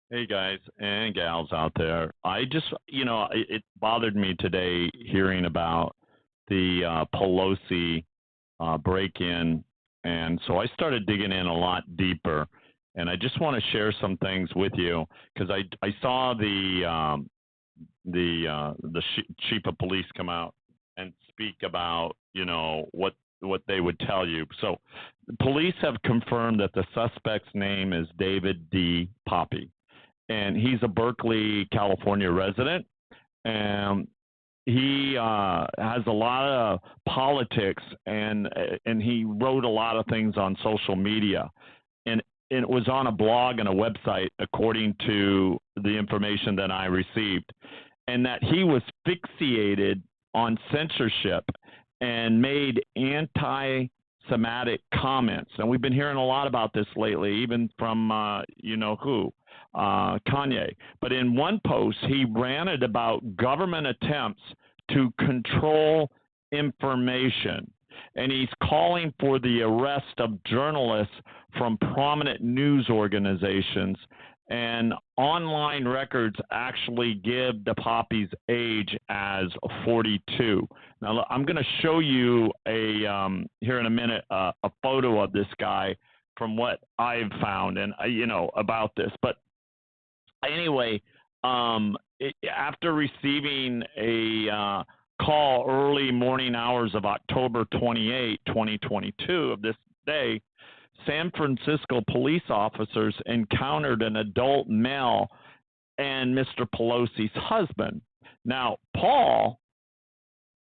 Hey guys and gals out there. I just, it bothered me today hearing about the Pelosi break-in, and so I started digging in a lot deeper. And I just want to share some things with you because I saw the chief of police come out and speak about what they would tell you. So, police have confirmed that the suspect's name is David D. Poppy, and he's a Berkeley, California resident. And he has a lot of politics, and he wrote a lot of things on social media, and it was on a blog and a website, according to the information that I received, and that he was fixated on censorship and made anti-Semitic comments. And we've been hearing a lot about this lately, even from who, Kanye. But in one post, he ranted about government attempts to control information. And he's calling for the arrest of journalists from prominent news organizations. And online records actually give the Poppy's age as 42. Now, I'm going to show you here in a minute a photo of this guy from what I've found and about this. But anyway, after receiving a call early morning hours of October 28, 2022 of this day, San Francisco police officers encountered an adult male and Mr. Pelosi's husband. Now, Paul,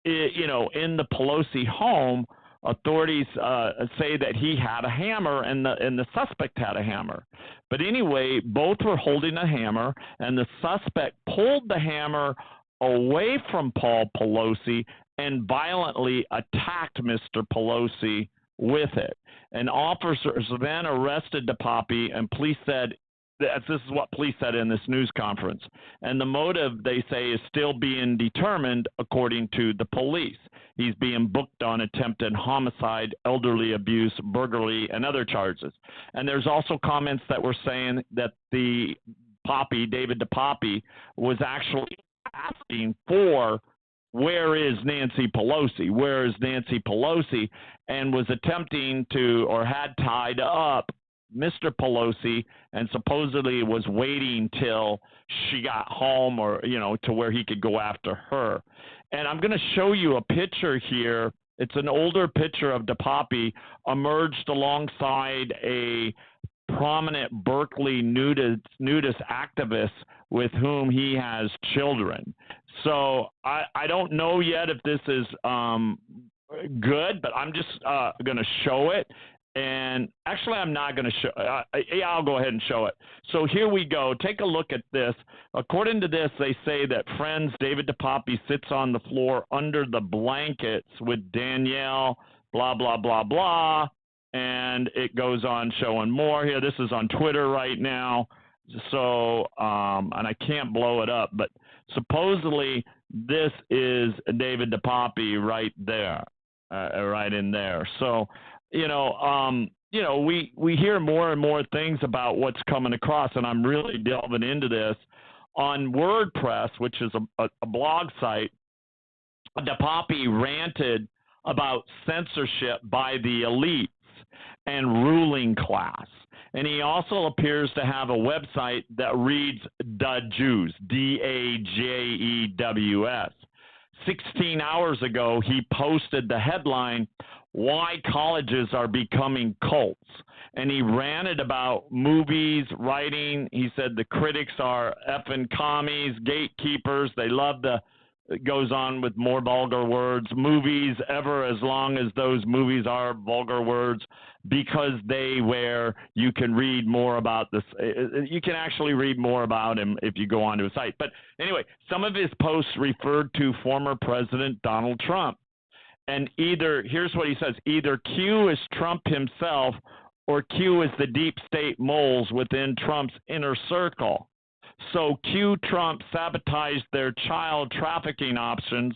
in the Pelosi home, authorities say that he had a hammer and the suspect had a hammer. But anyway, both were holding a hammer, and the suspect pulled the hammer away from Paul Pelosi and violently attacked Mr. Pelosi with it. And officers then arrested the Poppy, and police said, this is what police said in this news conference. And the motive, they say, is still being determined, according to the police. He's being booked on attempted homicide, elderly abuse, burglary, and other charges. And there's also comments that were saying that the Poppy, David the Poppy, was actually asking for, where is Nancy Pelosi? Where is Nancy Pelosi? And was attempting to, or had tied up Mr. Pelosi, and supposedly was waiting till she got home, or to where he could go after her. And I'm going to show you a picture here. It's an older picture of the Poppy emerged alongside a prominent Berkeley nudist activist with whom he has children. So I don't know yet if this is good, but I'm just going to show it. And actually, I'm not going to show. I'll go ahead and show it. So here we go. Take a look at this. According to this, they say that friends David DePoppy sits on the floor under the blankets with Danielle, blah, blah, blah, blah. And it goes on showing more here. This is on Twitter right now. So, and I can't blow it up, but supposedly this is David DePoppy right there, right in there. So, we hear more and more things about what's coming across, and I'm really delving into this. On WordPress, which is a blog site, DePoppy ranted about censorship by the elites and ruling class. And he also appears to have a website that reads The Jews, DAJEWS. 16 hours ago, he posted the headline, Why Colleges Are Becoming Cults. And he ranted about movies, writing. He said the critics are effing commies, gatekeepers. They love it goes on with more vulgar words. Movies, ever as long as those movies are vulgar words, because you can read more about this. You can actually read more about him if you go onto a site. But anyway, some of his posts referred to former President Donald Trump. And here's what he says, either Q is Trump himself or Q is the deep state moles within Trump's inner circle. So Q Trump sabotaged their child trafficking operations,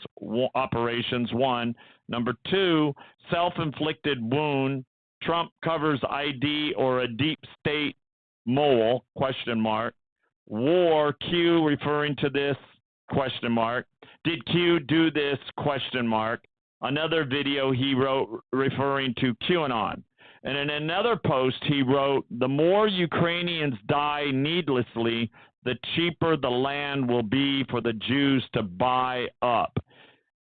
one. Number two, self-inflicted wound. Trump covers ID or a deep state mole, question mark. Wore Q referring to this question mark. Did Q do this question mark? Another video he wrote referring to QAnon. And in another post he wrote, the more Ukrainians die needlessly, the cheaper the land will be for the Jews to buy up.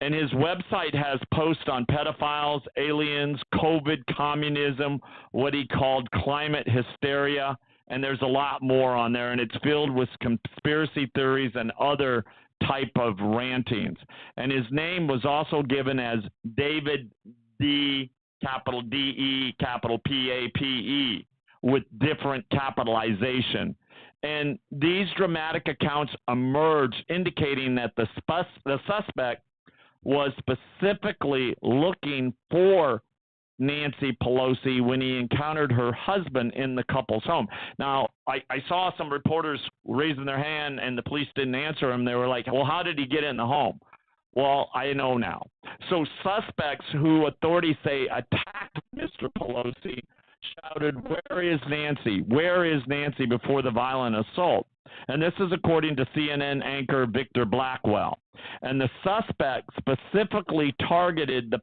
And his website has posts on pedophiles, aliens, COVID, communism, what he called climate hysteria, and there's a lot more on there, and it's filled with conspiracy theories and other type of rantings. And his name was also given as David D, capital D-E, capital P-A-P-E, with different capitalization. And these dramatic accounts emerged indicating that the suspect was specifically looking for Nancy Pelosi when he encountered her husband in the couple's home. Now, I saw some reporters raising their hand and the police didn't answer them. They were like, well, how did he get in the home? Well, I know now. So suspects who authorities say attacked Mr. Pelosi shouted, where is Nancy? Where is Nancy before the violent assault? And this is according to CNN anchor Victor Blackwell. And the suspect specifically targeted the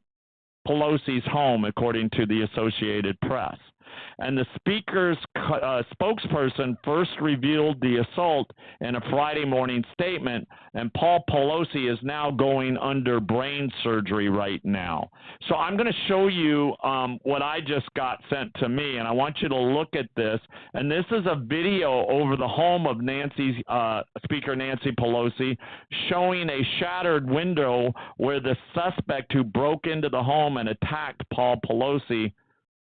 Pelosi's home, according to the Associated Press. And the speaker's spokesperson first revealed the assault in a Friday morning statement, and Paul Pelosi is now going under brain surgery right now. So I'm going to show you what I just got sent to me, and I want you to look at this. And this is a video over the home of Speaker Nancy Pelosi, showing a shattered window where the suspect who broke into the home and attacked Paul Pelosi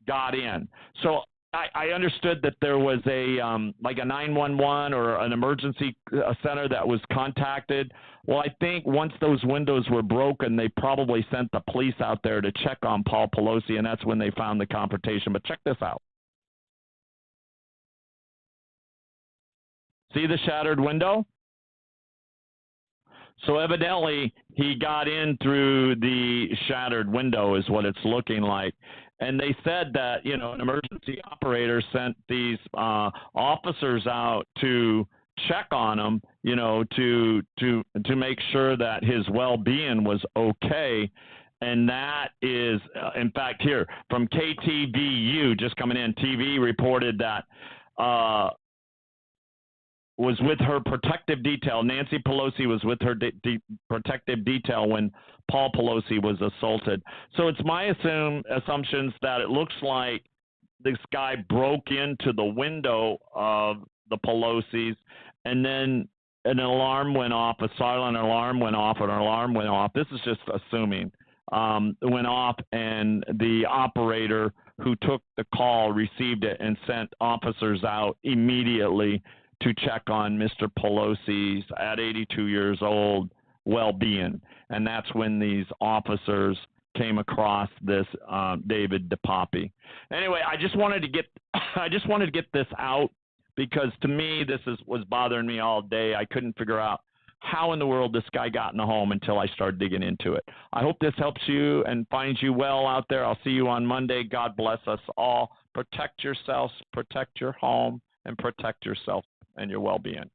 got in. So I understood that there was a like a 911 or an emergency center that was contacted. Well, I think once those windows were broken, they probably sent the police out there to check on Paul Pelosi, and that's when they found the confrontation. But check this out. See the shattered window? So evidently he got in through the shattered window is what it's looking like. And they said that, you know, an emergency operator sent these officers out to check on him, you know, to make sure that his well-being was okay. And that is, in fact, here from KTVU, just coming in, TV reported that was with her protective detail. Nancy Pelosi was with her protective detail when Paul Pelosi was assaulted. So it's my assumptions that it looks like this guy broke into the window of the Pelosi's, and then an alarm went off, a silent alarm went off, an alarm went off. This is just assuming. Went off, and the operator who took the call received it and sent officers out immediately to check on Mr. Pelosi's, at 82 years old, well-being. And that's when these officers came across this David DePapi. Anyway, I just wanted to get this out because to me this was bothering me all day. I couldn't figure out how in the world this guy got in the home until I started digging into it. I hope this helps you and finds you well out there. I'll see you on Monday. God bless us all. Protect yourselves, protect your home, and protect yourself and your well-being.